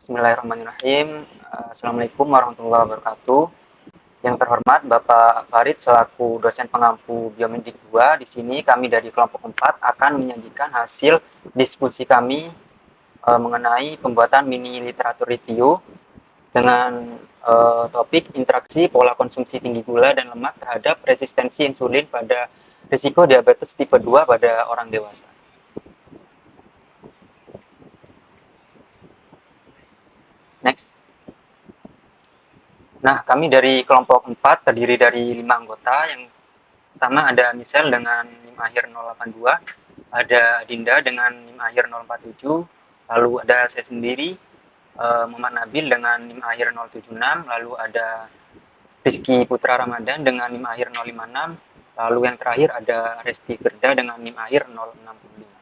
Bismillahirrahmanirrahim. Assalamualaikum warahmatullahi wabarakatuh. Yang terhormat Bapak Farid selaku dosen pengampu Biomedik 2, di sini kami dari kelompok 4 akan menyajikan hasil diskusi kami mengenai pembuatan mini literatur review dengan topik interaksi pola konsumsi tinggi gula dan lemak terhadap resistensi insulin pada risiko diabetes tipe 2 pada orang dewasa. Next. Nah, kami dari kelompok 4 terdiri dari 5 anggota. Yang pertama ada Michelle dengan NIM akhir 082, ada Dinda dengan NIM akhir 047, lalu ada saya sendiri, Muhammad Nabil dengan NIM akhir 076, lalu ada Rizky Putra Ramadan dengan NIM akhir 056, lalu yang terakhir ada Resti Firda dengan NIM akhir 065.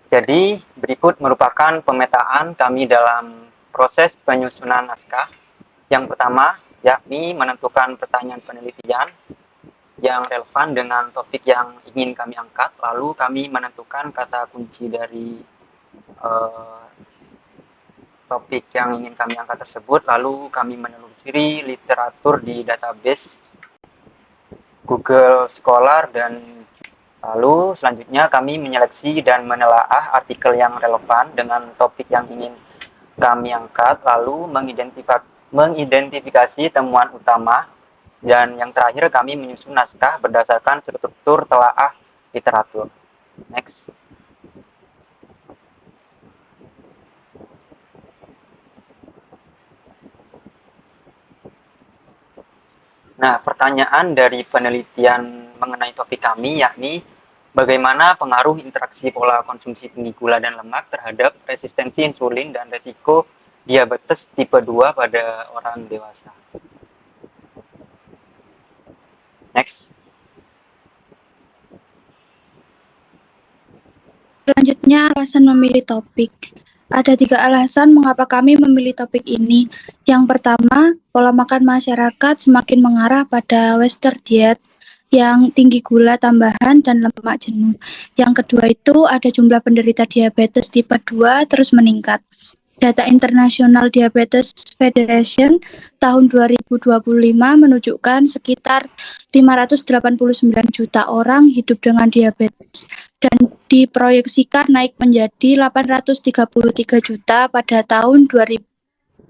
Jadi, berikut merupakan pemetaan kami dalam proses penyusunan naskah. Yang pertama, yakni menentukan pertanyaan penelitian yang relevan dengan topik yang ingin kami angkat. Lalu kami menentukan kata kunci dari topik yang ingin kami angkat tersebut. Lalu kami menelusuri literatur di database Google Scholar dan lalu selanjutnya kami menyeleksi dan menelaah artikel yang relevan dengan topik yang ingin kami angkat, lalu mengidentifikasi temuan utama, dan yang terakhir kami menyusun naskah berdasarkan struktur telaah literatur. Next. Nah, pertanyaan dari penelitian mengenai topik kami yakni bagaimana pengaruh interaksi pola konsumsi tinggi gula dan lemak terhadap resistensi insulin dan resiko diabetes tipe 2 pada orang dewasa. Next. Selanjutnya, alasan memilih topik. Ada 3 alasan mengapa kami memilih topik ini. Yang pertama, pola makan masyarakat semakin mengarah pada Western diet yang tinggi gula tambahan dan lemak jenuh. Yang kedua itu ada jumlah penderita diabetes tipe 2 terus meningkat. Data International Diabetes Federation tahun 2025 menunjukkan sekitar 589 juta orang hidup dengan diabetes dan diproyeksikan naik menjadi 833 juta pada tahun 2050.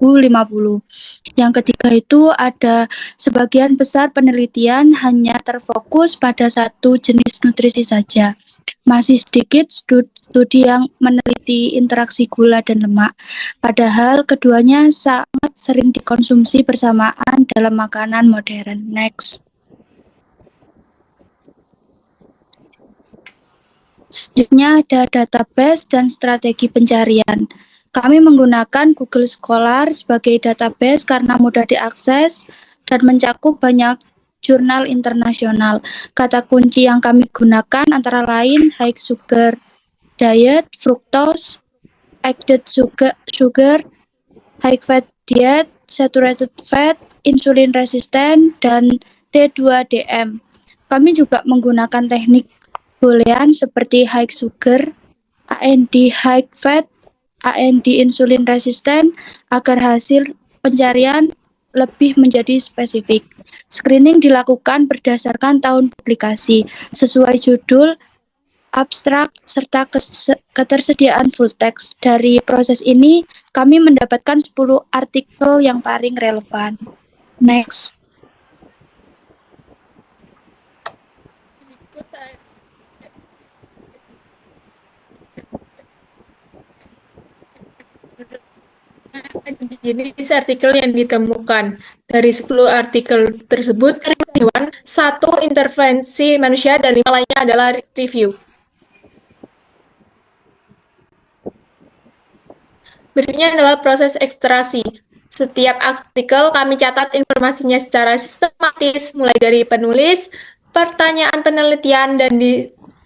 Yang ketiga itu ada sebagian besar penelitian hanya terfokus pada satu jenis nutrisi saja. Masih sedikit studi yang meneliti interaksi gula dan lemak, padahal keduanya sangat sering dikonsumsi bersamaan dalam makanan modern. Next. Selanjutnya ada database dan strategi pencarian. Kami menggunakan Google Scholar sebagai database karena mudah diakses dan mencakup banyak jurnal internasional. Kata kunci yang kami gunakan antara lain high sugar diet, fructose, added sugar, high fat diet, saturated fat, insulin resistant, dan T2DM. Kami juga menggunakan teknik boolean seperti high sugar, AND high fat, AND insulin resistant agar hasil pencarian lebih menjadi spesifik. Screening dilakukan berdasarkan tahun publikasi, sesuai judul, abstrak, serta ketersediaan full text. Dari proses ini, kami mendapatkan 10 artikel yang paling relevan. Next. Jenis artikel yang ditemukan. Dari 10 artikel tersebut, hewan, 1 intervensi manusia, dan 5 lainnya adalah review. Berikutnya adalah proses ekstraksi. Setiap artikel kami catat informasinya secara sistematis, mulai dari penulis, pertanyaan penelitian, dan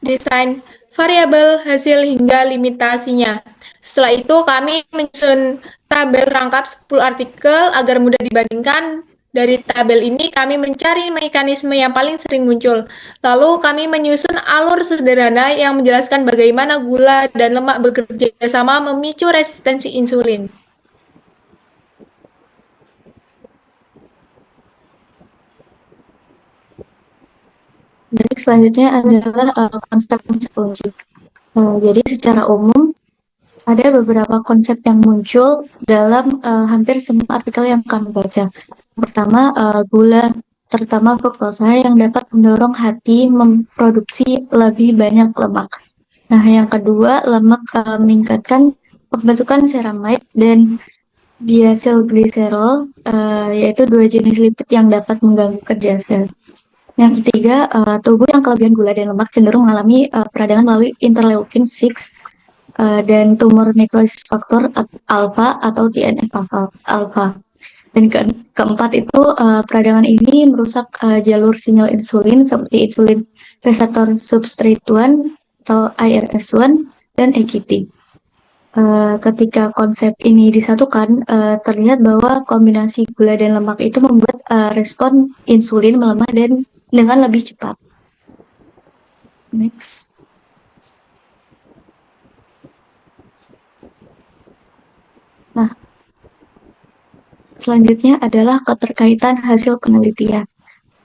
desain variabel hasil hingga limitasinya. Setelah itu, kami menyusun tabel rangkap 10 artikel agar mudah dibandingkan Dari tabel ini kami mencari mekanisme yang paling sering muncul. Lalu kami menyusun alur sederhana yang menjelaskan bagaimana gula dan lemak bekerja sama memicu resistensi insulin. Baik, selanjutnya adalah konsep-konsep logik. Jadi secara umum ada beberapa konsep yang muncul dalam hampir semua artikel yang kami baca. Pertama, gula, terutama fruktosa yang dapat mendorong hati memproduksi lebih banyak lemak. Nah, yang kedua, lemak meningkatkan pembentukan ceramide dan diacylglycerol, yaitu dua jenis lipid yang dapat mengganggu kerja sel. Yang ketiga, tubuh yang kelebihan gula dan lemak cenderung mengalami peradangan melalui interleukin 6 dan tumor necrosis faktor alpha atau TNF-alpha. Dan keempat itu peradangan ini merusak jalur sinyal insulin seperti insulin reseptor substrate 1 atau IRS1 dan AKT. Ketika konsep ini disatukan, terlihat bahwa kombinasi gula dan lemak itu membuat respon insulin melemah dan dengan lebih cepat. Next. Nah, selanjutnya adalah keterkaitan hasil penelitian.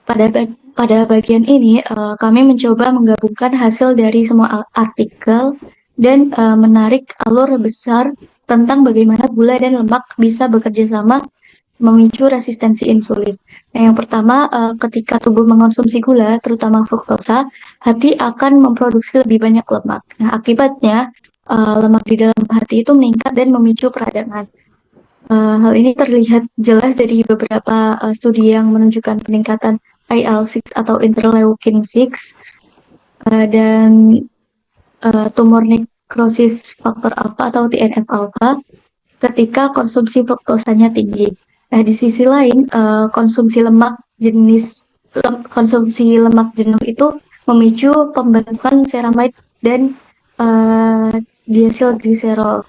Pada bagian ini, kami mencoba menggabungkan hasil dari semua artikel dan menarik alur besar tentang bagaimana gula dan lemak bisa bekerja sama memicu resistensi insulin. Nah, yang pertama, ketika tubuh mengonsumsi gula, terutama fruktosa, hati akan memproduksi lebih banyak lemak. Nah, akibatnya lemak di dalam hati itu meningkat dan memicu peradangan. Hal ini terlihat jelas dari beberapa studi yang menunjukkan peningkatan IL-6 atau interleukin 6 dan tumor nekrosis faktor alfa atau TNF-alpha ketika konsumsi fruktosanya tinggi. Nah, di sisi lain, konsumsi lemak jenuh itu memicu pembentukan ceramide dan diacylglycerol.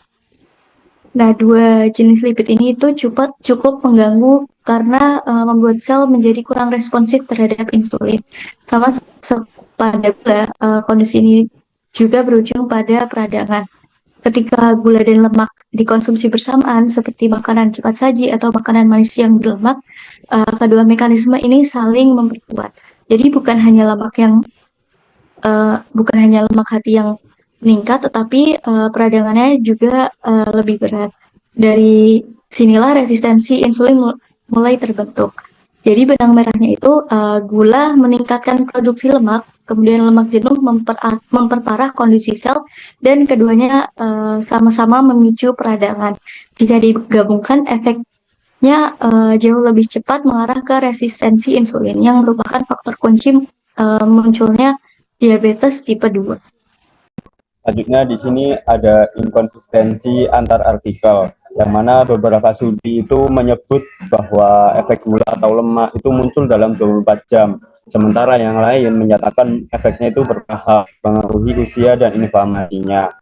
Nah, dua jenis lipid ini itu cukup mengganggu karena membuat sel menjadi kurang responsif terhadap insulin. Sama pada gula, kondisi ini juga berujung pada peradangan. Ketika gula dan lemak dikonsumsi bersamaan seperti makanan cepat saji atau makanan manis yang berlemak, kedua mekanisme ini saling memperkuat. Jadi bukan hanya lemak hati yang meningkat, tetapi peradangannya juga lebih berat. Dari sinilah resistensi insulin mulai terbentuk. Jadi benang merahnya itu gula meningkatkan produksi lemak, kemudian lemak jenuh memperparah kondisi sel, dan keduanya sama-sama memicu peradangan. Jika digabungkan, efeknya jauh lebih cepat mengarah ke resistensi insulin yang merupakan faktor kunci munculnya diabetes tipe 2. Selanjutnya di sini ada inkonsistensi antar artikel, yang mana beberapa studi itu menyebut bahwa efek gula atau lemak itu muncul dalam 24 jam, sementara yang lain menyatakan efeknya itu bertahap, mengaruhi usia dan inflamasinya.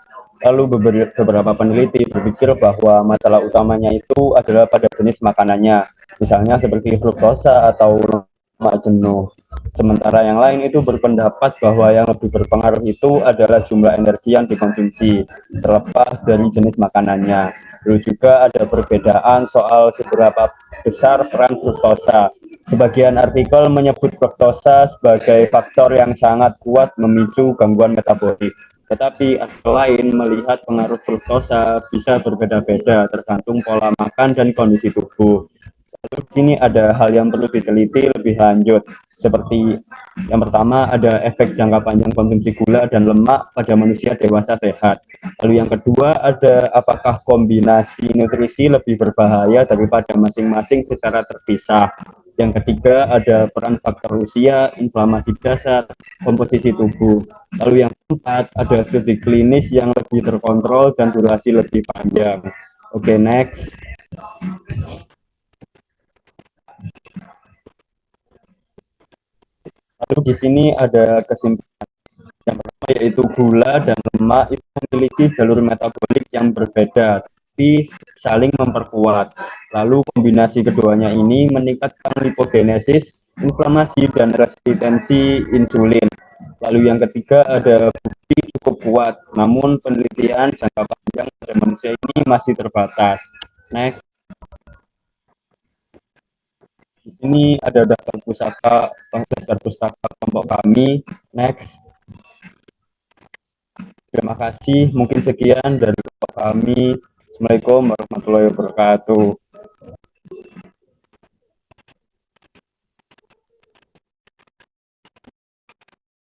Lalu beberapa peneliti berpikir bahwa masalah utamanya itu adalah pada jenis makanannya, misalnya seperti fruktosa atau lemak jenuh. Sementara yang lain itu berpendapat bahwa yang lebih berpengaruh itu adalah jumlah energi yang dikonsumsi, terlepas dari jenis makanannya. Lalu juga ada perbedaan soal seberapa besar peran fruktosa. Sebagian artikel menyebut fruktosa sebagai faktor yang sangat kuat memicu gangguan metabolik. Tetapi artikel lain melihat pengaruh fruktosa bisa berbeda-beda tergantung pola makan dan kondisi tubuh. Lalu di sini ada hal yang perlu diteliti lebih lanjut, seperti yang pertama ada efek jangka panjang konsumsi gula dan lemak pada manusia dewasa sehat. Lalu yang kedua ada apakah kombinasi nutrisi lebih berbahaya daripada masing-masing secara terpisah. Yang ketiga ada peran faktor usia, inflamasi dasar, komposisi tubuh. Lalu yang keempat ada studi klinis yang lebih terkontrol dan durasi lebih panjang. Oke, next. Lalu di sini ada kesimpulan yang pertama yaitu gula dan lemak itu memiliki jalur metabolik yang berbeda tapi saling memperkuat. Lalu kombinasi keduanya ini meningkatkan lipogenesis, inflamasi, dan resistensi insulin. Lalu yang ketiga ada bukti cukup kuat, namun penelitian jangka panjang pada manusia ini masih terbatas. Next. Di sini ada daftar pustaka kelompok kami. Next. Terima kasih. Mungkin sekian dari kelompok kami. Assalamualaikum warahmatullahi wabarakatuh.